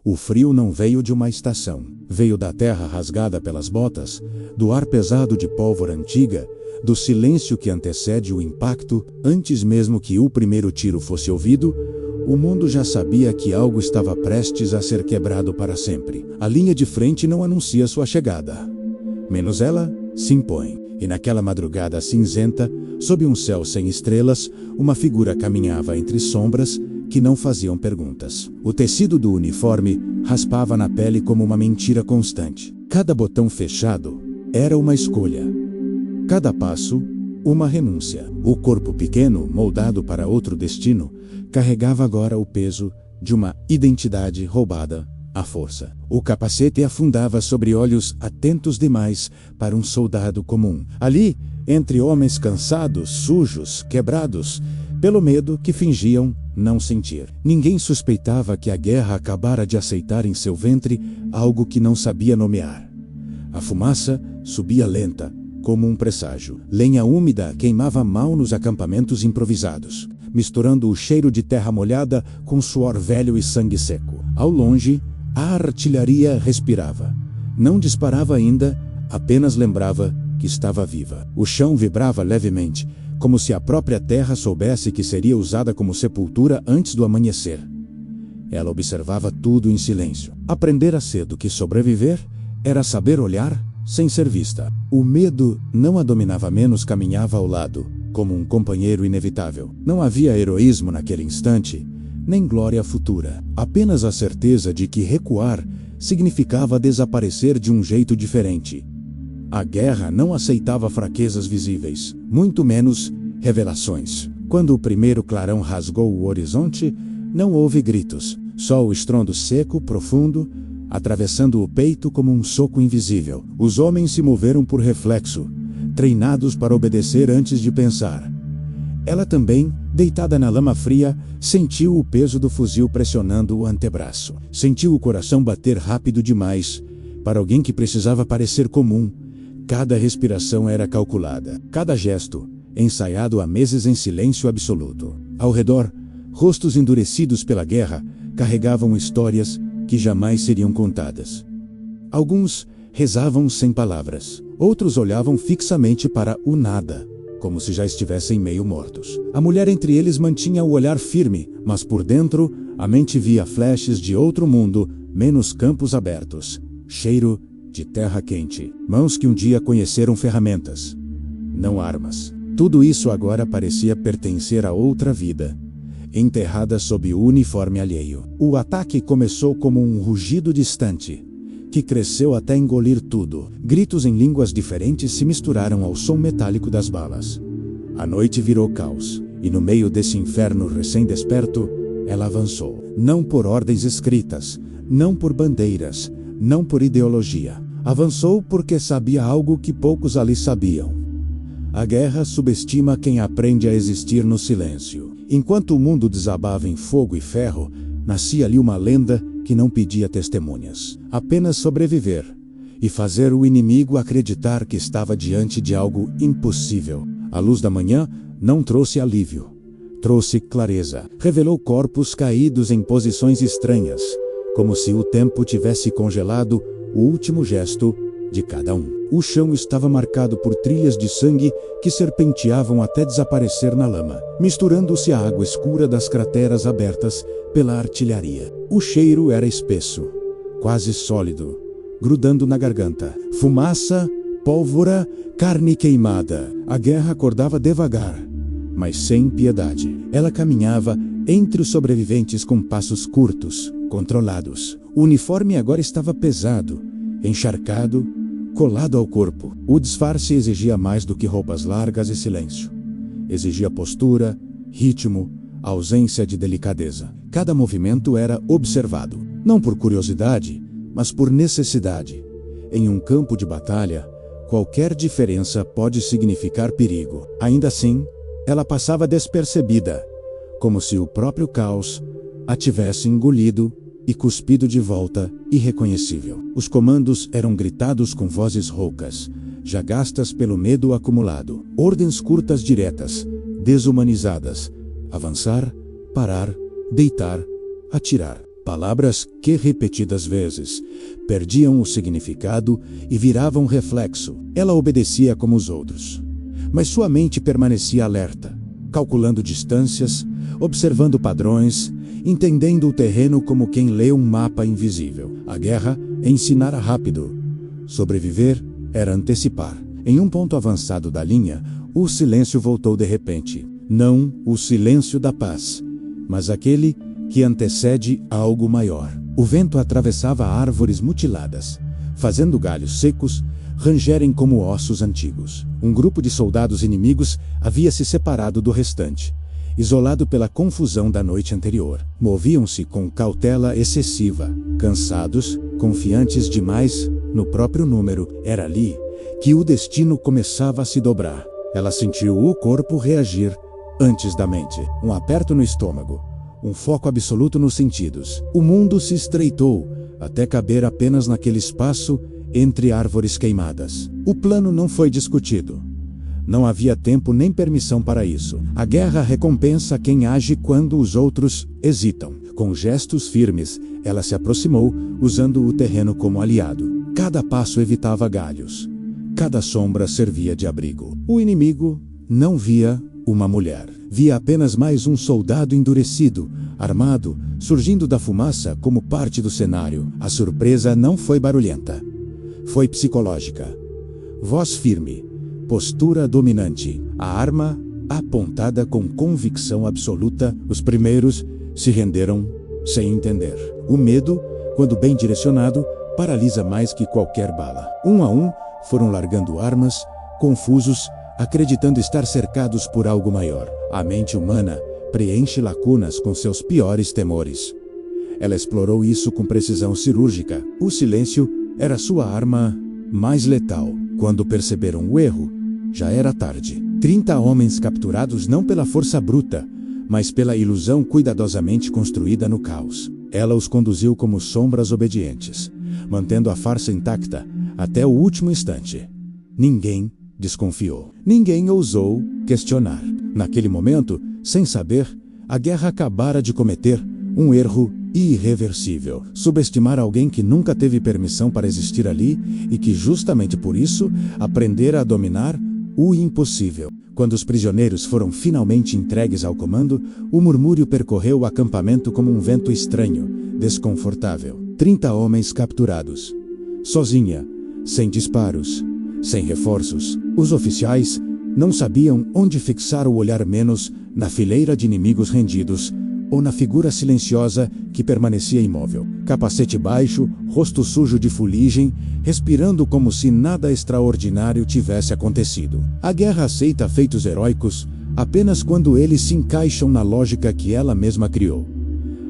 O frio não veio de uma estação. Veio da terra rasgada pelas botas, do ar pesado de pólvora antiga, do silêncio que antecede o impacto. Antes mesmo que o primeiro tiro fosse ouvido, o mundo já sabia que algo estava prestes a ser quebrado para sempre. A linha de frente não anuncia sua chegada. Menos ela se impõe. E naquela madrugada cinzenta, sob um céu sem estrelas, uma figura caminhava entre sombras que não faziam perguntas. O tecido do uniforme raspava na pele como uma mentira constante. Cada botão fechado era uma escolha. Cada passo, uma renúncia. O corpo pequeno, moldado para outro destino, carregava agora o peso de uma identidade roubada à força. O capacete afundava sobre olhos atentos demais para um soldado comum. Ali, entre homens cansados, sujos, quebrados, pelo medo que fingiam não sentir. Ninguém suspeitava que a guerra acabara de aceitar em seu ventre algo que não sabia nomear. A fumaça subia lenta, como um presságio. Lenha úmida queimava mal nos acampamentos improvisados, misturando o cheiro de terra molhada com suor velho e sangue seco. Ao longe, a artilharia respirava. Não disparava ainda, apenas lembrava que estava viva. O chão vibrava levemente, como se a própria terra soubesse que seria usada como sepultura antes do amanhecer. Ela observava tudo em silêncio. Aprendera cedo que sobreviver era saber olhar sem ser vista. O medo não a dominava menos, caminhava ao lado, como um companheiro inevitável. Não havia heroísmo naquele instante, nem glória futura. Apenas a certeza de que recuar significava desaparecer de um jeito diferente. A guerra não aceitava fraquezas visíveis, muito menos revelações. Quando o primeiro clarão rasgou o horizonte, não houve gritos, só o estrondo seco, profundo, atravessando o peito como um soco invisível. Os homens se moveram por reflexo, treinados para obedecer antes de pensar. Ela também, deitada na lama fria, sentiu o peso do fuzil pressionando o antebraço. Sentiu o coração bater rápido demais para alguém que precisava parecer comum. Cada respiração era calculada, cada gesto ensaiado há meses em silêncio absoluto. Ao redor, rostos endurecidos pela guerra carregavam histórias que jamais seriam contadas. Alguns rezavam sem palavras, outros olhavam fixamente para o nada, como se já estivessem meio mortos. A mulher entre eles mantinha o olhar firme, mas por dentro a mente via flashes de outro mundo, menos campos abertos, cheiro de terra quente, mãos que um dia conheceram ferramentas, não armas. Tudo isso agora parecia pertencer a outra vida, enterrada sob o uniforme alheio. O ataque começou como um rugido distante, que cresceu até engolir tudo. Gritos em línguas diferentes se misturaram ao som metálico das balas. A noite virou caos, e no meio desse inferno recém-desperto, ela avançou. Não por ordens escritas, não por bandeiras, não por ideologia. Avançou porque sabia algo que poucos ali sabiam. A guerra subestima quem aprende a existir no silêncio. Enquanto o mundo desabava em fogo e ferro, nascia ali uma lenda que não pedia testemunhas. Apenas sobreviver e fazer o inimigo acreditar que estava diante de algo impossível. A luz da manhã não trouxe alívio, trouxe clareza. Revelou corpos caídos em posições estranhas, como se o tempo tivesse congelado o último gesto de cada um. O chão estava marcado por trilhas de sangue que serpenteavam até desaparecer na lama, misturando-se à água escura das crateras abertas pela artilharia. O cheiro era espesso, quase sólido, grudando na garganta. Fumaça, pólvora, carne queimada. A guerra acordava devagar, mas sem piedade. Ela caminhava entre os sobreviventes com passos curtos, controlados. O uniforme agora estava pesado, encharcado, colado ao corpo. O disfarce exigia mais do que roupas largas e silêncio. Exigia postura, ritmo, ausência de delicadeza. Cada movimento era observado, não por curiosidade, mas por necessidade. Em um campo de batalha, qualquer diferença pode significar perigo. Ainda assim, ela passava despercebida, como se o próprio caos a tivesse engolido e cuspido de volta, irreconhecível. Os comandos eram gritados com vozes roucas, já gastas pelo medo acumulado. Ordens curtas diretas, desumanizadas. Avançar, parar, deitar, atirar. Palavras que, repetidas vezes, perdiam o significado e viravam reflexo. Ela obedecia como os outros, mas sua mente permanecia alerta, calculando distâncias, observando padrões, entendendo o terreno como quem lê um mapa invisível. A guerra ensinara rápido. Sobreviver era antecipar. Em um ponto avançado da linha, o silêncio voltou de repente. Não o silêncio da paz, mas aquele que antecede algo maior. O vento atravessava árvores mutiladas, fazendo galhos secos rangerem como ossos antigos. Um grupo de soldados inimigos havia se separado do restante, isolado pela confusão da noite anterior. Moviam-se com cautela excessiva, cansados, confiantes demais no próprio número. Era ali que o destino começava a se dobrar. Ela sentiu o corpo reagir antes da mente. Um aperto no estômago, um foco absoluto nos sentidos. O mundo se estreitou até caber apenas naquele espaço entre árvores queimadas. O plano não foi discutido. Não havia tempo nem permissão para isso. A guerra recompensa quem age quando os outros hesitam. Com gestos firmes, ela se aproximou, usando o terreno como aliado. Cada passo evitava galhos. Cada sombra servia de abrigo. O inimigo não via uma mulher. Via apenas mais um soldado endurecido, armado, surgindo da fumaça como parte do cenário. A surpresa não foi barulhenta. Foi psicológica. Voz firme, postura dominante, a arma apontada com convicção absoluta. Os primeiros se renderam sem entender. O medo, quando bem direcionado, paralisa mais que qualquer bala. Um a um, foram largando armas, confusos, acreditando estar cercados por algo maior. A mente humana preenche lacunas com seus piores temores. Ela explorou isso com precisão cirúrgica. O silêncio era sua arma mais letal. Quando perceberam o erro, já era tarde. 30 homens capturados não pela força bruta, mas pela ilusão cuidadosamente construída no caos. Ela os conduziu como sombras obedientes, mantendo a farsa intacta até o último instante. Ninguém desconfiou. Ninguém ousou questionar. Naquele momento, sem saber, a guerra acabara de cometer um erro irreversível. Subestimar alguém que nunca teve permissão para existir ali e que justamente por isso aprendera a dominar o impossível. Quando os prisioneiros foram finalmente entregues ao comando, o murmúrio percorreu o acampamento como um vento estranho, desconfortável. 30 homens capturados. Sozinha, sem disparos, sem reforços. Os oficiais não sabiam onde fixar o olhar, menos na fileira de inimigos rendidos ou na figura silenciosa que permanecia imóvel. Capacete baixo, rosto sujo de fuligem, respirando como se nada extraordinário tivesse acontecido. A guerra aceita feitos heróicos apenas quando eles se encaixam na lógica que ela mesma criou.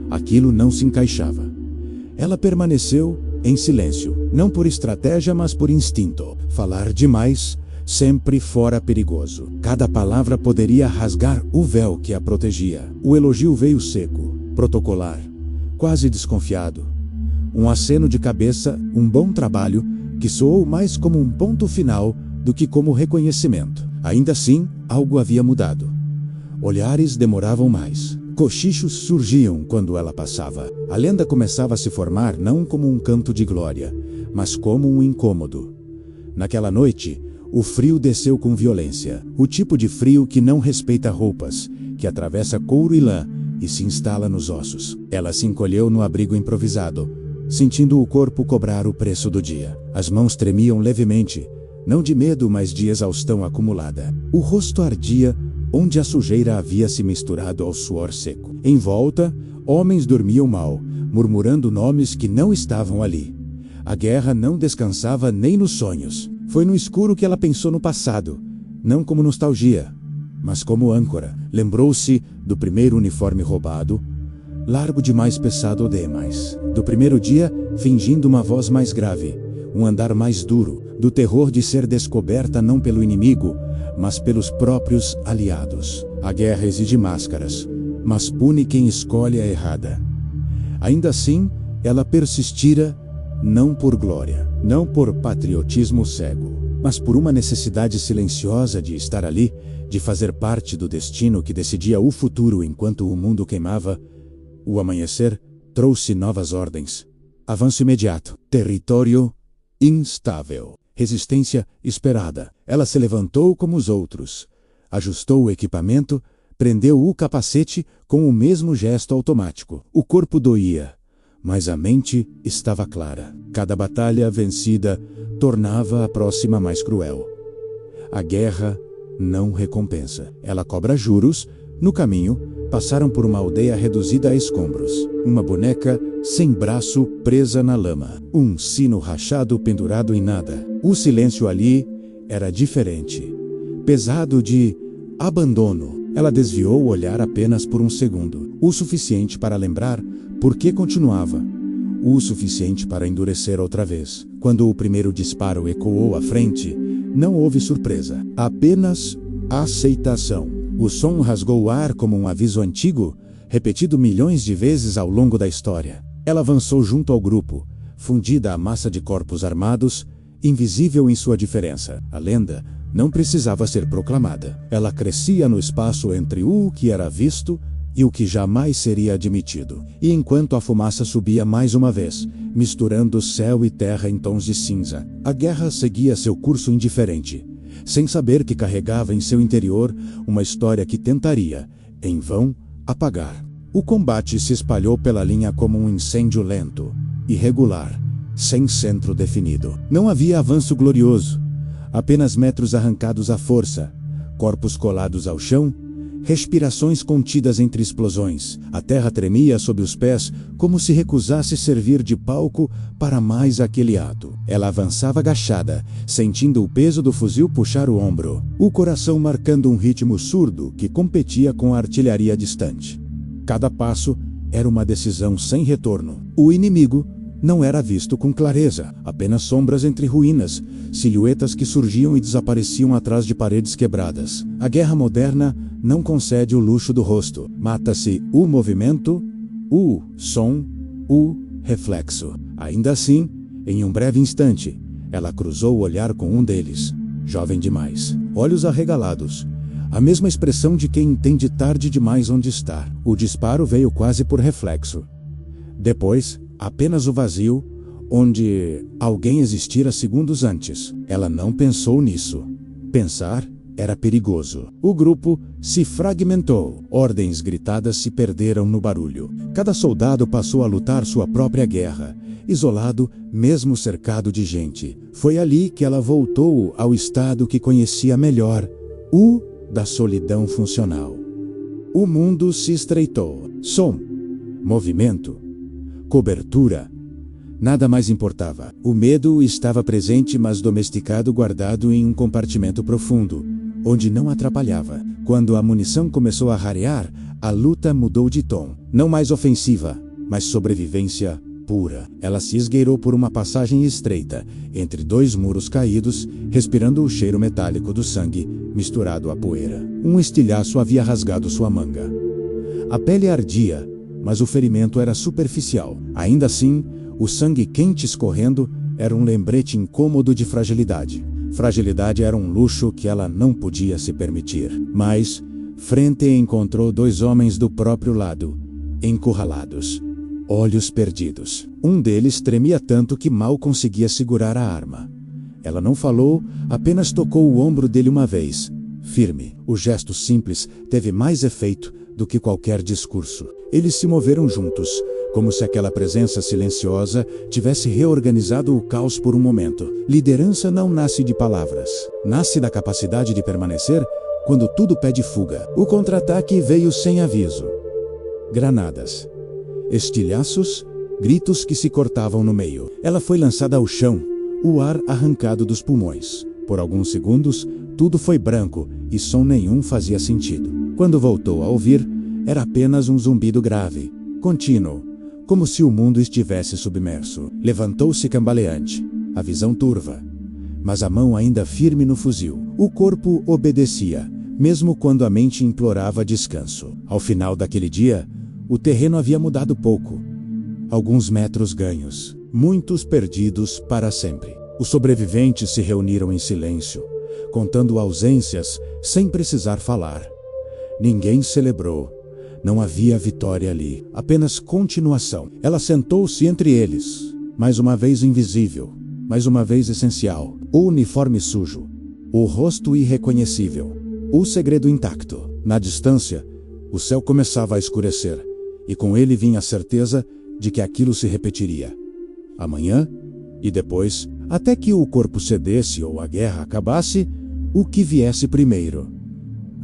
Aquilo não se encaixava. Ela permaneceu em silêncio, não por estratégia, mas por instinto. Falar demais sempre fora perigoso. Cada palavra poderia rasgar o véu que a protegia. O elogio veio seco, protocolar, quase desconfiado. Um aceno de cabeça, um bom trabalho, que soou mais como um ponto final do que como reconhecimento. Ainda assim, algo havia mudado. Olhares demoravam mais. Cochichos surgiam quando ela passava. A lenda começava a se formar não como um canto de glória, mas como um incômodo. Naquela noite, o frio desceu com violência. O tipo de frio que não respeita roupas, que atravessa couro e lã e se instala nos ossos. Ela se encolheu no abrigo improvisado, sentindo o corpo cobrar o preço do dia. As mãos tremiam levemente, não de medo, mas de exaustão acumulada. O rosto ardia, onde a sujeira havia se misturado ao suor seco. Em volta, homens dormiam mal, murmurando nomes que não estavam ali. A guerra não descansava nem nos sonhos. Foi no escuro que ela pensou no passado, não como nostalgia, mas como âncora. Lembrou-se do primeiro uniforme roubado, largo demais, pesado demais. Do primeiro dia, fingindo uma voz mais grave, um andar mais duro, do terror de ser descoberta não pelo inimigo, mas pelos próprios aliados. A guerra exige máscaras, mas pune quem escolhe a errada. Ainda assim, ela persistira, não por glória, não por patriotismo cego, mas por uma necessidade silenciosa de estar ali, de fazer parte do destino que decidia o futuro enquanto o mundo queimava. O amanhecer Trouxe novas ordens. Avanço imediato. Território instável. Resistência esperada. Ela se levantou como os outros. Ajustou o equipamento, prendeu o capacete com o mesmo gesto automático. O corpo doía, mas a mente estava clara. Cada batalha vencida tornava a próxima mais cruel. A guerra não recompensa. Ela cobra juros. No caminho, passaram por uma aldeia reduzida a escombros. Uma boneca sem braço presa na lama. Um sino rachado pendurado em nada. O silêncio ali era diferente. Pesado de abandono. Ela desviou o olhar apenas por um segundo. O suficiente para lembrar por que continuava. O suficiente para endurecer outra vez. Quando o primeiro disparo ecoou à frente, não houve surpresa. Apenas aceitação. O som rasgou o ar como um aviso antigo, repetido milhões de vezes ao longo da história. Ela avançou junto ao grupo, fundida à massa de corpos armados, invisível em sua diferença. A lenda não precisava ser proclamada. Ela crescia no espaço entre o que era visto e o que jamais seria admitido. E enquanto a fumaça subia mais uma vez, misturando céu e terra em tons de cinza, a guerra seguia seu curso indiferente, sem saber que carregava em seu interior uma história que tentaria, em vão, apagar. O combate se espalhou pela linha como um incêndio lento, irregular, sem centro definido. Não havia avanço glorioso, apenas metros arrancados à força, corpos colados ao chão, respirações contidas entre explosões. A terra tremia sob os pés, como se recusasse servir de palco para mais aquele ato. Ela avançava agachada, sentindo o peso do fuzil puxar o ombro, o coração marcando um ritmo surdo que competia com a artilharia distante. Cada passo era uma decisão sem retorno. O inimigo não era visto com clareza, apenas sombras entre ruínas, silhuetas que surgiam e desapareciam atrás de paredes quebradas. A guerra moderna não concede o luxo do rosto. Mata-se o movimento, o som, o reflexo. Ainda assim, em um breve instante, ela cruzou o olhar com um deles, jovem demais, olhos arregalados, a mesma expressão de quem entende tarde demais onde está. O disparo veio quase por reflexo. Depois, apenas o vazio, onde alguém existira segundos antes. Ela não pensou nisso. Pensar era perigoso. O grupo se fragmentou. Ordens gritadas se perderam no barulho. Cada soldado passou a lutar sua própria guerra, isolado, mesmo cercado de gente. Foi ali que ela voltou ao estado que conhecia melhor, o da solidão funcional. O mundo se estreitou. Som, movimento, cobertura. Nada mais importava. O medo estava presente, mas domesticado, guardado em um compartimento profundo, onde não atrapalhava. Quando a munição começou a rarear, a luta mudou de tom. Não mais ofensiva, mas sobrevivência pura. Ela se esgueirou por uma passagem estreita, entre dois muros caídos, respirando o cheiro metálico do sangue, misturado à poeira. Um estilhaço havia rasgado sua manga. A pele ardia, mas o ferimento era superficial. Ainda assim, o sangue quente escorrendo era um lembrete incômodo de fragilidade. Fragilidade era um luxo que ela não podia se permitir. Mas, frente encontrou dois homens do próprio lado, encurralados, olhos perdidos. Um deles tremia tanto que mal conseguia segurar a arma. Ela não falou, apenas tocou o ombro dele uma vez, firme. O gesto simples teve mais efeito do que qualquer discurso. Eles se moveram juntos, como se aquela presença silenciosa tivesse reorganizado o caos por um momento. Liderança não nasce de palavras. Nasce da capacidade de permanecer quando tudo pede fuga. O contra-ataque veio sem aviso. Granadas, estilhaços, gritos que se cortavam no meio. Ela foi lançada ao chão, o ar arrancado dos pulmões. Por alguns segundos, tudo foi branco e som nenhum fazia sentido. Quando voltou a ouvir, era apenas um zumbido grave, contínuo, como se o mundo estivesse submerso. Levantou-se cambaleante, a visão turva, mas a mão ainda firme no fuzil. O corpo obedecia, mesmo quando a mente implorava descanso. Ao final daquele dia, o terreno havia mudado pouco. Alguns metros ganhos, muitos perdidos para sempre. Os sobreviventes se reuniram em silêncio, contando ausências sem precisar falar. Ninguém celebrou, Não havia vitória ali, apenas continuação. Ela sentou-se entre eles, mais uma vez invisível, mais uma vez essencial. O uniforme sujo, o rosto irreconhecível, o segredo intacto. Na distância, o céu começava a escurecer, e com ele vinha a certeza de que aquilo se repetiria. Amanhã, e depois, até que o corpo cedesse ou a guerra acabasse, o que viesse primeiro.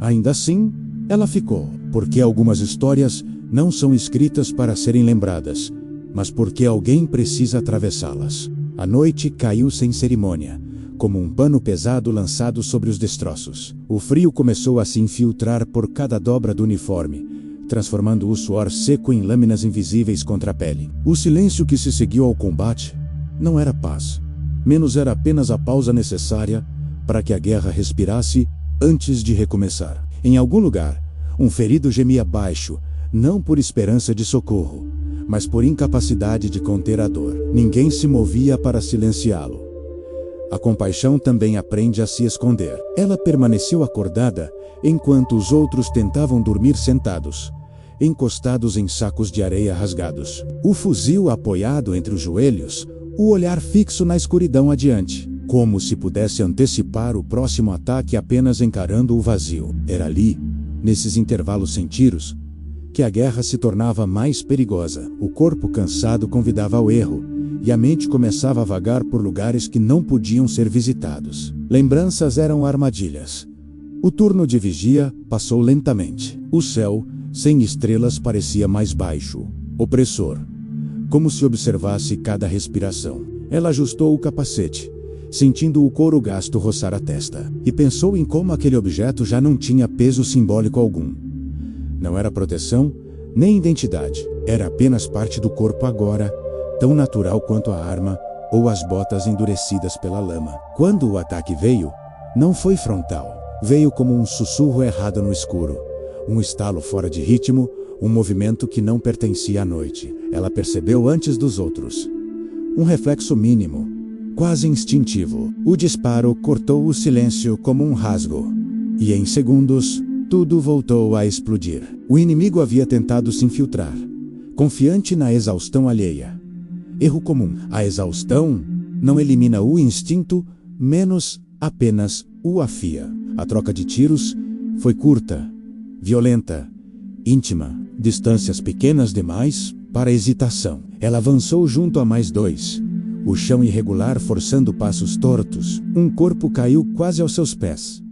Ainda assim, ela ficou, porque algumas histórias não são escritas para serem lembradas, mas porque alguém precisa atravessá-las. A noite caiu sem cerimônia, como um pano pesado lançado sobre os destroços. O frio começou a se infiltrar por cada dobra do uniforme, transformando o suor seco em lâminas invisíveis contra a pele. O silêncio que se seguiu ao combate não era paz. Menos era apenas a pausa necessária para que a guerra respirasse antes de recomeçar. Em algum lugar, um ferido gemia baixo, não por esperança de socorro, mas por incapacidade de conter a dor. Ninguém se movia para silenciá-lo. A compaixão também aprende a se esconder. Ela permaneceu acordada enquanto os outros tentavam dormir sentados, encostados em sacos de areia rasgados. O fuzil apoiado entre os joelhos, o olhar fixo na escuridão adiante, como se pudesse antecipar o próximo ataque apenas encarando o vazio. Era ali, nesses intervalos sem tiros, que a guerra se tornava mais perigosa. O corpo cansado convidava ao erro, e a mente começava a vagar por lugares que não podiam ser visitados. Lembranças eram armadilhas. O turno de vigia passou lentamente. O céu, sem estrelas, parecia mais baixo, opressor, como se observasse cada respiração. Ela ajustou o capacete, sentindo o couro gasto roçar a testa, e pensou em como aquele objeto já não tinha peso simbólico algum. Não era proteção, nem identidade. Era apenas parte do corpo agora, tão natural quanto a arma ou as botas endurecidas pela lama. Quando o ataque veio, não foi frontal. Veio como um sussurro errado no escuro, um estalo fora de ritmo, um movimento que não pertencia à noite. Ela percebeu antes dos outros. Um reflexo mínimo, quase instintivo. O disparo cortou o silêncio como um rasgo, e em segundos, tudo voltou a explodir. O inimigo havia tentado se infiltrar, confiante na exaustão alheia. Erro comum. A exaustão não elimina o instinto, menos apenas o afia. A troca de tiros foi curta, violenta, íntima, distâncias pequenas demais para hesitação. Ela avançou junto a mais dois, o chão irregular forçando passos tortos. Um corpo caiu quase aos seus pés.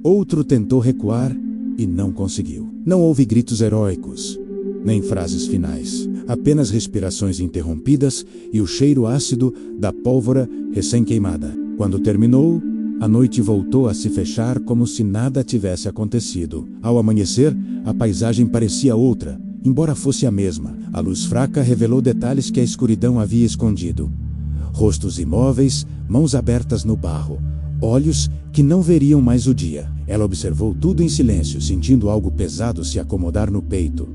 Outro tentou recuar e não conseguiu. Não houve gritos heróicos, nem frases finais. Apenas respirações interrompidas e o cheiro ácido da pólvora recém-queimada. Quando terminou, a noite voltou a se fechar como se nada tivesse acontecido. Ao amanhecer, a paisagem parecia outra, embora fosse a mesma. A luz fraca revelou detalhes que a escuridão havia escondido. Rostos imóveis, mãos abertas no barro, olhos que não veriam mais o dia. Ela observou tudo em silêncio, sentindo algo pesado se acomodar no peito.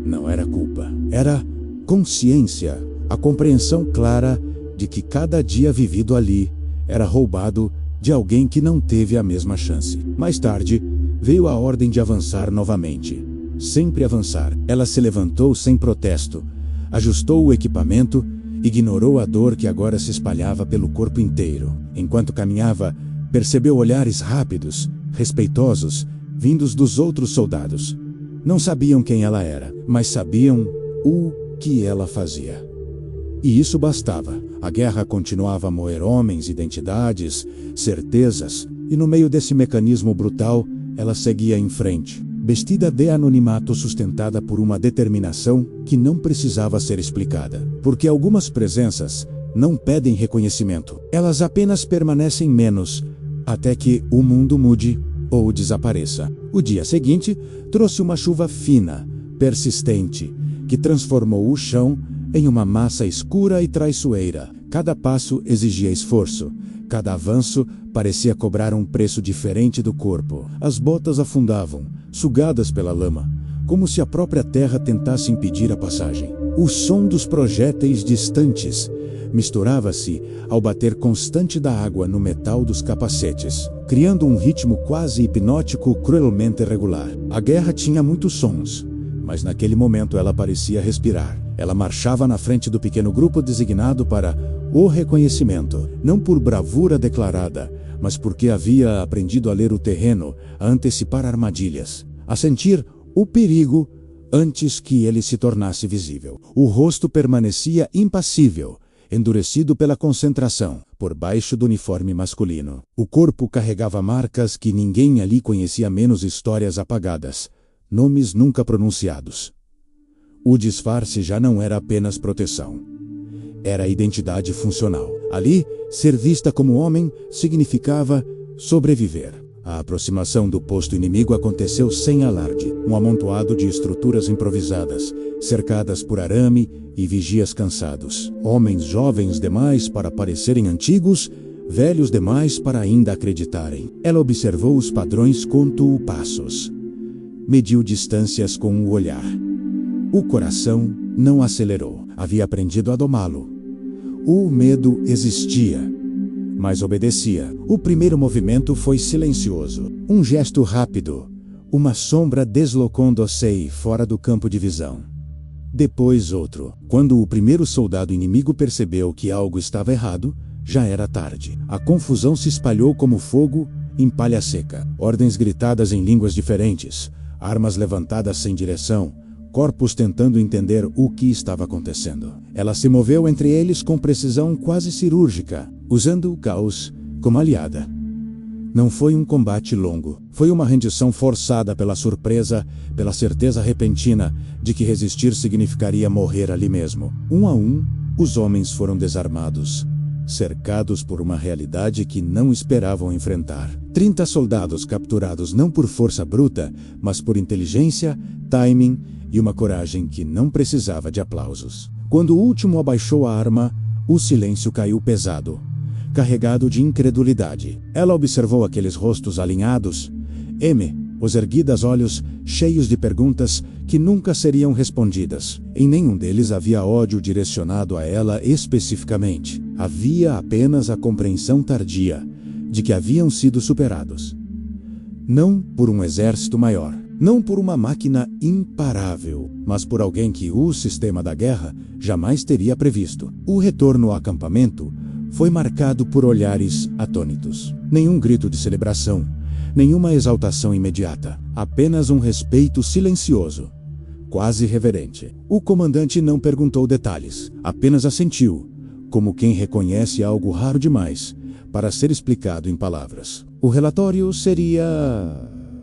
Não era culpa, era consciência, a compreensão clara de que cada dia vivido ali era roubado de alguém que não teve a mesma chance. Mais tarde, veio a ordem de avançar novamente. Sempre avançar. Ela se levantou sem protesto, ajustou o equipamento, ignorou a dor que agora se espalhava pelo corpo inteiro. Enquanto caminhava, percebeu olhares rápidos, respeitosos, vindos dos outros soldados. Não sabiam quem ela era, mas sabiam o que ela fazia. E isso bastava. A guerra continuava a moer homens, identidades, certezas, e no meio desse mecanismo brutal, ela seguia em frente, vestida de anonimato, sustentada por uma determinação que não precisava ser explicada. Porque algumas presenças não pedem reconhecimento. Elas apenas permanecem menos, até que o mundo mude ou desapareça. O dia seguinte trouxe uma chuva fina, persistente, que transformou o chão em uma massa escura e traiçoeira. Cada passo exigia esforço. Cada avanço parecia cobrar um preço diferente do corpo. As botas afundavam, sugadas pela lama, como se a própria terra tentasse impedir a passagem. O som dos projéteis distantes misturava-se ao bater constante da água no metal dos capacetes, criando um ritmo quase hipnótico cruelmente irregular. A guerra tinha muitos sons, mas naquele momento ela parecia respirar. Ela marchava na frente do pequeno grupo designado para o reconhecimento, não por bravura declarada, mas porque havia aprendido a ler o terreno, a antecipar armadilhas, a sentir o perigo antes que ele se tornasse visível. O rosto permanecia impassível, endurecido pela concentração, por baixo do uniforme masculino. O corpo carregava marcas que ninguém ali conhecia, menos histórias apagadas, nomes nunca pronunciados. O disfarce já não era apenas proteção. Era a identidade funcional. Ali, ser vista como homem significava sobreviver. A aproximação do posto inimigo aconteceu sem alarde. Um amontoado de estruturas improvisadas, cercadas por arame e vigias cansados. Homens jovens demais para parecerem antigos, velhos demais para ainda acreditarem. Ela observou os padrões conto-passos. Mediu distâncias com o olhar. O coração não acelerou. Havia aprendido a domá-lo. O medo existia, mas obedecia. O primeiro movimento foi silencioso. Um gesto rápido. Uma sombra deslocando-se fora do campo de visão. Depois outro. Quando o primeiro soldado inimigo percebeu que algo estava errado, já era tarde. A confusão se espalhou como fogo em palha seca. Ordens gritadas em línguas diferentes. Armas levantadas sem direção. Corpos tentando entender o que estava acontecendo. Ela se moveu entre eles com precisão quase cirúrgica, usando o caos como aliada. Não foi um combate longo. Foi uma rendição forçada pela surpresa, pela certeza repentina de que resistir significaria morrer ali mesmo. Um a um, os homens foram desarmados, cercados por uma realidade que não esperavam enfrentar. 30 soldados capturados não por força bruta, mas por inteligência, timing e uma coragem que não precisava de aplausos. Quando o último abaixou a arma, o silêncio caiu pesado, carregado de incredulidade. Ela observou aqueles rostos alinhados, os erguidos olhos cheios de perguntas que nunca seriam respondidas. Em nenhum deles havia ódio direcionado a ela especificamente. Havia apenas a compreensão tardia de que haviam sido superados. Não por um exército maior, não por uma máquina imparável, mas por alguém que o sistema da guerra jamais teria previsto. O retorno ao acampamento foi marcado por olhares atônitos. Nenhum grito de celebração, nenhuma exaltação imediata, apenas um respeito silencioso, quase reverente. O comandante não perguntou detalhes, apenas assentiu, como quem reconhece algo raro demais para ser explicado em palavras. O relatório seria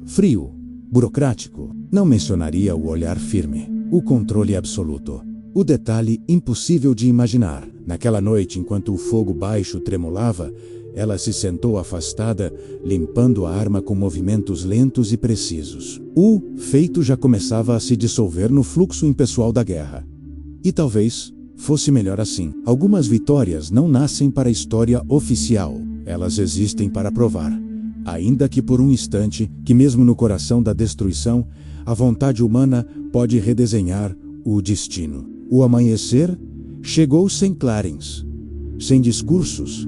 frio, burocrático. Não mencionaria o olhar firme, o controle absoluto, o detalhe impossível de imaginar. Naquela noite, enquanto o fogo baixo tremulava, ela se sentou afastada, limpando a arma com movimentos lentos e precisos. O feito já começava a se dissolver no fluxo impessoal da guerra. E talvez fosse melhor assim. Algumas vitórias não nascem para a história oficial. Elas existem para provar, ainda que por um instante, que mesmo no coração da destruição, a vontade humana pode redesenhar o destino. O amanhecer chegou sem clarins, sem discursos,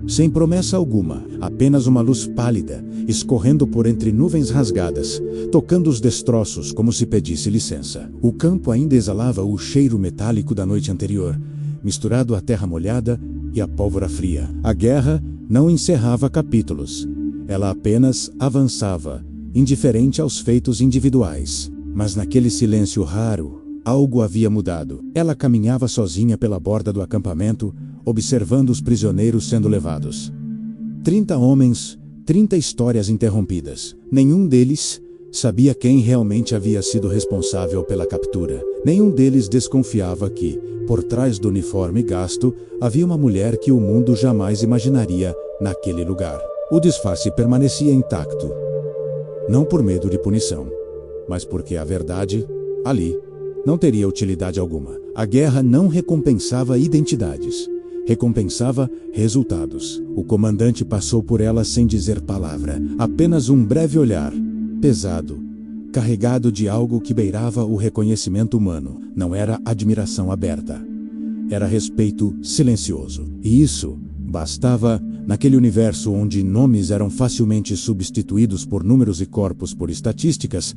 sem promessa alguma, apenas uma luz pálida, escorrendo por entre nuvens rasgadas, tocando os destroços como se pedisse licença. O campo ainda exalava o cheiro metálico da noite anterior, misturado à terra molhada e à pólvora fria. A guerra não encerrava capítulos. Ela apenas avançava, indiferente aos feitos individuais. Mas naquele silêncio raro, algo havia mudado. Ela caminhava sozinha pela borda do acampamento, observando os prisioneiros sendo levados. 30 homens, 30 histórias interrompidas. Nenhum deles sabia quem realmente havia sido responsável pela captura. Nenhum deles desconfiava que, por trás do uniforme gasto, havia uma mulher que o mundo jamais imaginaria naquele lugar. O disfarce permanecia intacto. Não por medo de punição, mas porque a verdade, ali, não teria utilidade alguma. A guerra não recompensava identidades. Recompensava resultados. O comandante passou por ela sem dizer palavra. Apenas um breve olhar, pesado, carregado de algo que beirava o reconhecimento humano. Não era admiração aberta. Era respeito silencioso. E isso Bastava, naquele universo onde nomes eram facilmente substituídos por números e corpos por estatísticas,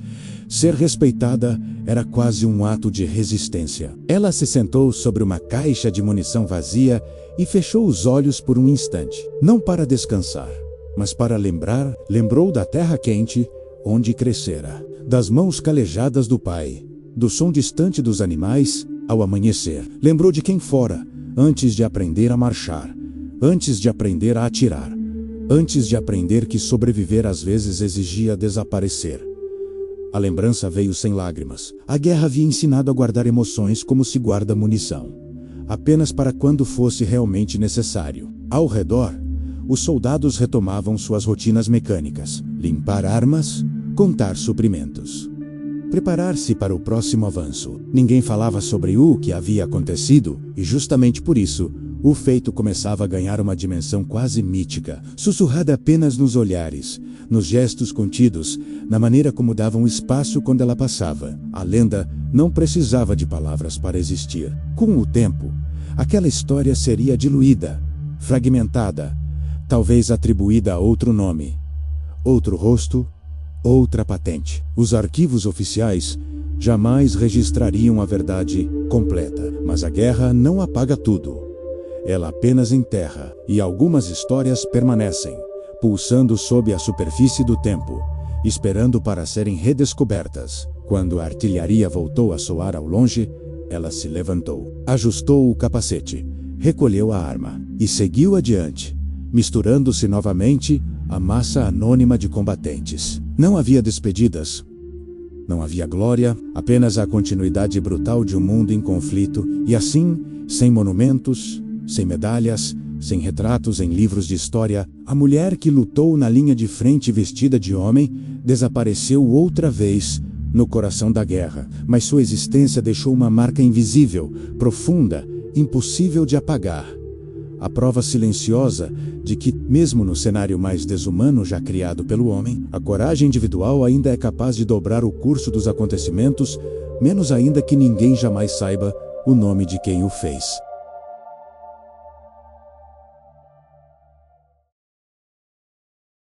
ser respeitada era quase um ato de resistência. Ela se sentou sobre uma caixa de munição vazia e fechou os olhos por um instante. Não para descansar, mas para lembrar. Lembrou da terra quente onde crescera, das mãos calejadas do pai, do som distante dos animais ao amanhecer. Lembrou de quem fora, antes de aprender a marchar, antes de aprender a atirar, antes de aprender que sobreviver às vezes exigia desaparecer. A lembrança veio sem lágrimas. A guerra havia ensinado a guardar emoções como se guarda munição, apenas para quando fosse realmente necessário. Ao redor, os soldados retomavam suas rotinas mecânicas: limpar armas, contar suprimentos, preparar-se para o próximo avanço. Ninguém falava sobre o que havia acontecido, e justamente por isso, o feito começava a ganhar uma dimensão quase mítica, sussurrada apenas nos olhares, nos gestos contidos, na maneira como davam espaço quando ela passava. A lenda não precisava de palavras para existir. Com o tempo, aquela história seria diluída, fragmentada, talvez atribuída a outro nome, outro rosto, outra patente. Os arquivos oficiais jamais registrariam a verdade completa, mas a guerra não apaga tudo. Ela apenas enterra, e algumas histórias permanecem, pulsando sob a superfície do tempo, esperando para serem redescobertas. Quando a artilharia voltou a soar ao longe, ela se levantou, ajustou o capacete, recolheu a arma e seguiu adiante, misturando-se novamente à massa anônima de combatentes. Não havia despedidas, não havia glória, apenas a continuidade brutal de um mundo em conflito, e assim, sem monumentos, sem medalhas, sem retratos em livros de história, a mulher que lutou na linha de frente vestida de homem desapareceu outra vez no coração da guerra, mas sua existência deixou uma marca invisível, profunda, impossível de apagar. A prova silenciosa de que, mesmo no cenário mais desumano já criado pelo homem, a coragem individual ainda é capaz de dobrar o curso dos acontecimentos, menos ainda que ninguém jamais saiba o nome de quem o fez.